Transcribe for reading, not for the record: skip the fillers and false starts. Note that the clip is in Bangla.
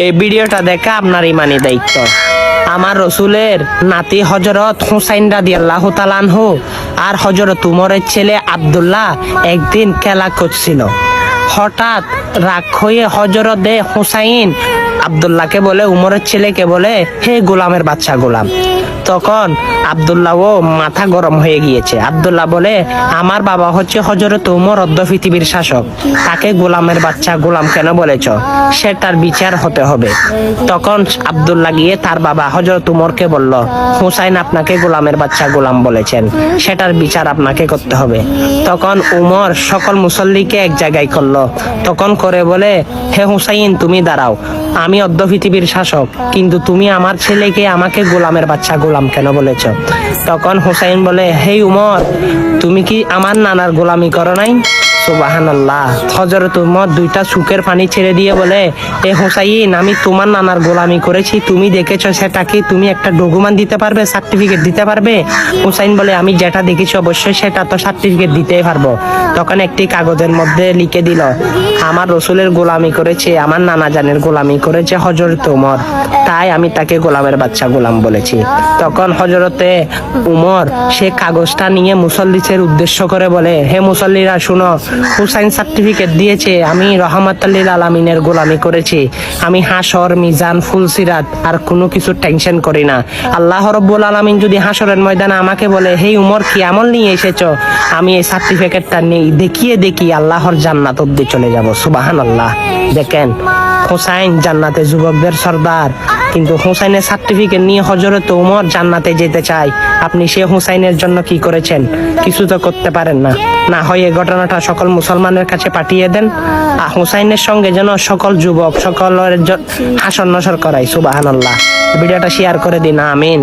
এই ভিডিওটা দেখে আপনার ইমানি দায়িত্ব। আমার রসুলের নাতি হযরত হুসাইন রাদিয়াল্লাহু তাআলা আনহু আর হযরত উমরের ছেলে আব্দুল্লাহ একদিন খেলা করছিল। হঠাৎ রাগ হয়ে হযরত হুসাইন আব্দুল্লাহকে বলে, উমরের ছেলেকে বলে, হে গোলামের বাচ্চা গোলাম। তখন আব্দুল্লাহও মাথা গরম হয়ে গিয়েছে। আব্দুল্লাহ বলে, আমার বাবা হচ্ছে হযরত উমর, অর্ধ পৃথিবীর শাসক, তাকে গোলামের বাচ্চা গোলাম কেন বলেছ? সেটার বিচার হতে হবে। তখন আব্দুল্লাহ গিয়ে তার বাবা হযরত উমরকে বলল, হুসাইন আপনাকে গোলামের বাচ্চা গোলাম বলেছেন, সেটার বিচার আপনাকে করতে হবে। তখন উমর সকল মুসল্লিকে এক জায়গায় করলো, তখন করে বলে, হে হুসাইন তুমি দাঁড়াও, আমি অর্ধ পৃথিবীর শাসক, কিন্তু তুমি আমার ছেলেকে আমাকে গোলামের বাচ্চা গোলাম কেন বলেছ? তখন হুসাইন বলে, হে উমর, তুমি কি আমার নানার গোলামি করো নাই? সুবহানাল্লাহ। হযরত উমর দুইটা চোখের পানি ছেড়ে দিয়ে বলে, এ হুসাইন, আমি তোমার নানার গোলামি করেছি, তুমি দেখেছো সেটা কি? তুমি একটা ডকুমেন্ট দিতে পারবে, সার্টিফিকেট দিতে পারবে? হুসাইন বলে, আমি যেটা দেখেছি অবশ্যই সেটা তো সার্টিফিকেট দিতেই পারবো। তখন একটি কাগজের মধ্যে লিখে দিল, আমার রসুলের গোলামি করেছে, আমার নানা জানের গোলামি করেছে হযরত উমর, তাই আমি তাকে গোলামের বাচ্চা গোলাম বলেছি। তখন হযরতে উমর সে কাগজটা নিয়ে মুসল্লিদের উদ্দেশ্য করে বলে, হে মুসল্লিরা শুনো, হুসাইন সার্টিফিকেট দিয়েছে আমি রহমাতুল লিল আলামিনের গোলামি করেছি। আমি হাসর, মিজান, ফুলসিরাত আর কোনো কিছু টেনশন করি না। আল্লাহ রাব্বুল আলামিন যদি হাসরের ময়দানে আমাকে বলে, হে উমর কি আমল নিয়ে এসেছো, আমি এই সার্টিফিকেটটা নিয়ে দেখিয়ে আল্লাহর জান্নাত অব্দি চলে যাব। সুবহানাল্লাহ। দেখেন, হুসাইন জান্নাতে যুবকদের সর্দার, কিন্তু হুসাইনের সার্টিফিকেট নিয়ে হযরত উমর জান্নাতে যেতে চায়। আপনি সে হুসাইনের জন্য কি করেছেন? কিছু তো করতে পারেন না। না হয় এই ঘটনাটা সকল মুসলমানের কাছে পাঠিয়ে দেন, আর হুসাইনের সঙ্গে যেন সকল যুবক সকলের হাসর নসর করায়। সুবহানাল্লাহ। ভিডিওটা শেয়ার করে দিন। আমিন।